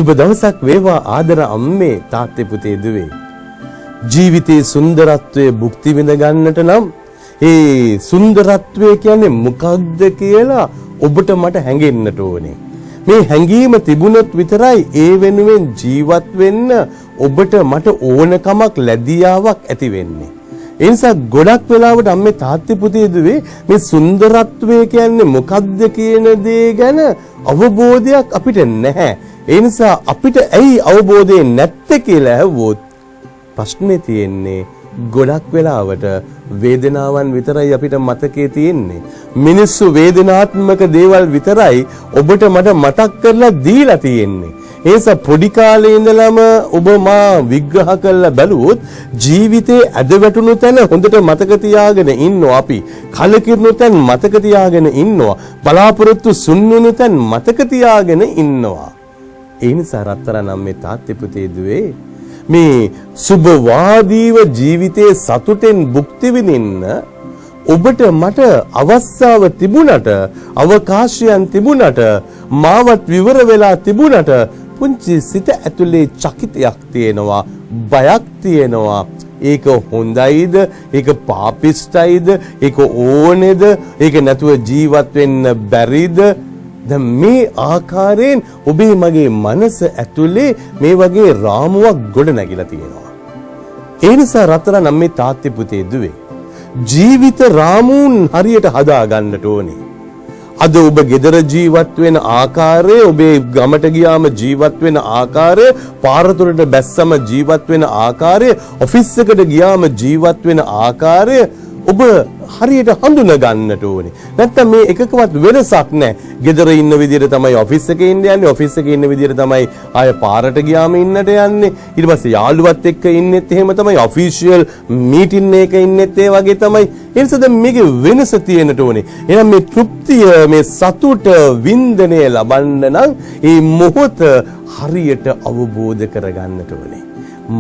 සුබ දවසක් වේවා ආදර අම්මේ තාත්තේ පුතේ දුවේ. ජීවිතයේ සුන්දරත්වයේ භුක්ති විඳ ගන්නට නම් ඒ සුන්දරත්වය කියන්නේ මොකක්ද කියලා ඔබට මට හැඟෙන්නට ඕනේ. මේ හැඟීම තිබුණොත් විතරයි ඒ වෙනුවෙන් ජීවත් වෙන්න ඔබට මට ඕනකමක් ලැබියාවක් ඇති වෙන්නේ. ඒ නිසා ගොඩක් වෙලාවට අම්මේ තාත්තේ පුතේ දුවේ මේ සුන්දරත්වය කියන්නේ මොකක්ද කියන දේ ගැන අවබෝධයක් අපිට නැහැ. ඒ නිසා අපිට ඇයි අවබෝධය නැත්තේ කියලා ඇහුවොත් ප්‍රශ්නේ තියෙන්නේ ගොඩක් වෙලාවට වේදනාවන් විතරයි අපිට මතකේ තියෙන්නේ. මිනිස්සු වේදනාත්මක දේවල් විතරයි ඔබට මට මතක් කරලා දීලා තියෙන්නේ. ඒ නිසා පොඩි කාලේ ඉඳලම ඔබ මා විග්‍රහ කරලා බැලුවොත් ජීවිතේ ඇදවැටුණු තැන හොඳට මතක තියාගෙන ඉන්නවා අපි. කලකිරුණු තැන් මතක තියාගෙන ඉන්නවා. බලාපොරොත්තු සුන්නුණු තැන් මතක තියාගෙන ඉන්නවා. ඒ නිසා රත්තරන් අම්මේ තාත්තේ පුතේ දුවේ මේ සුබවාදීව ජීවිතේ සතුටෙන් භුක්ති විඳින්න ඔබට මට අවස්ථාව තිබුණට අවකාශයන් තිබුණට මාවත් විවර වෙලා තිබුණට පුංචි සිත ඇතුලේ චකිතයක් තියෙනවා බයක් තියෙනවා ඒක හොඳයිද ඒක පාපිෂ්ඨයිද ඒක ඕනේද ඒක නැතුව ජීවත් වෙන්න බැරිද දැන් මේ ආකාරයෙන් ඔබේ මගේ මනස ඇතුලේ මේ වගේ රාමුවක් ගොඩ නැගිලා තියෙනවා. ඒ නිසා රත්තරන් අම්මේ තාත්තේ පුතේ දුවේ ජීවිත රාමුන් හරියට හදා ගන්නට ඕනේ. අද ඔබ ගෙදර ජීවත් වෙන ආකාරය, ඔබේ ගමට ගියාම ජීවත් වෙන ආකාරය, පාරතුරට බැස්සම ජීවත් වෙන ආකාරය, ඔෆිස් එකට ගියාම ජීවත් වෙන ආකාරය ඔබ හරියට හඳුනා ගන්නට ඕනේ. නැත්තම් මේ එකකවත් වෙනසක් නැහැ. ගෙදර ඉන්න විදිහට තමයි ඔෆිස් එකේ ඉන්න යන්නේ, ඔෆිස් එකේ ඉන්න විදිහට තමයි ආය පාරට ගියාම ඉන්නට යන්නේ. ඊට පස්සේ යාළුවත් එක්ක ඉන්නෙත් එහෙම තමයි, ඔෆිෂියල් මීටින් එකක ඉන්නෙත් ඒ වගේ තමයි. ඒ නිසා දැන් මේකේ වෙනස තියෙන්නට ඕනේ. එහෙනම් මේ තෘප්තිය, මේ සතුට වින්දනය ලබන්න නම් මේ මොහොත හරියට අවබෝධ කරගන්නට ඕනේ.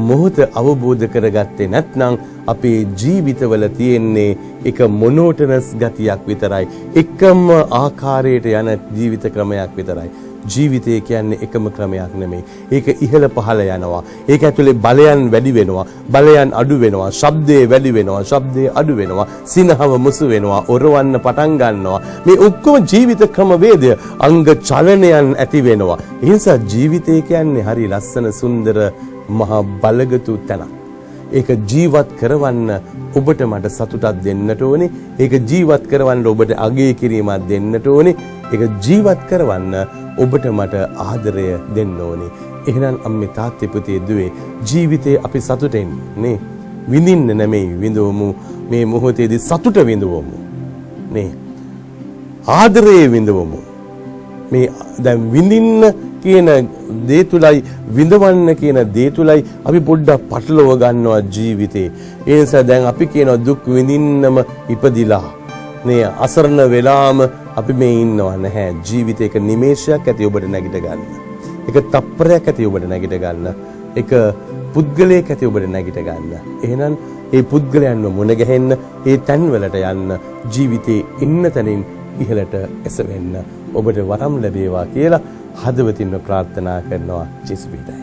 මොහොත අවබෝධ කරගත්තේ නැත්නම් අපේ ජීවිතවල තියෙන්නේ එක මොනෝටනස් ගතියක් විතරයි. එකම ආකාරයට යන ජීවිත ක්‍රමයක් විතරයි. ජීවිතය කියන්නේ එකම ක්‍රමයක් නෙමෙයි. ඒක ඉහළ පහළ යනවා. ඒක ඇතුලේ බලයන් වැඩි වෙනවා, බලයන් අඩු වෙනවා, ශබ්දේ වැඩි වෙනවා, ශබ්දේ අඩු වෙනවා, සිනහව මුසු වෙනවා, ඔරවන්න පටන් ගන්නවා. මේ ඔක්කොම ජීවිත ක්‍රම වේදය අංග චලනයන් ඇති වෙනවා. ඒ නිසා ජීවිතය කියන්නේ හරි ලස්සන සුන්දර මහා බලගතු තැනක්. ඒක ජීවත් කරවන්න ඔබට මට සතුටක් දෙන්නට ඕනේ. ඒක ජීවත් කරවන්න ඔබට අගය කිරීමක් දෙන්නට ඕනේ. ඒක ජීවත් කරවන්න ඔබට මට ආදරය දෙන්න ඕනේ. එහෙනම් අම්මේ තාත්තේ පුතේ දුවේ ජීවිතේ අපි සතුටෙන් නේ විඳින්න නෙමෙයි විඳවමු. මේ මොහොතේදී සතුට විඳවමු නේ. ආදරය විඳවමු. මේ දැන් විඳින්න කියන දේ තුලයි විඳවන්න කියන දේ තුලයි අපි පොඩ්ඩක් පටලව ගන්නවා ජීවිතේ. ඒ නිසා දැන් අපි කියන දුක් විඳින්නම ඉපදිලා නේ අසරණ වෙලාම අපි මේ ඉන්නව නැහැ. ජීවිතේක නිමේෂයක් ඇති ඔබට නැගිට ගන්න. එක තප්පරයක් ඇති ඔබට නැගිට ගන්න. එක පුද්ගලයෙක් ඇති ඔබට නැගිට ගන්න. එහෙනම් ඒ පුද්ගලයන්ව මුණ ගැහෙන්න, ඒ තැන්වලට යන්න, ජීවිතේ ඉන්න තැනින් ඉහළට එසවෙන්න ඔබට වරම් ලැබේවා කියලා හදවතින්ම ප්‍රාර්ථනා කරනවා. චිස්පීටයි.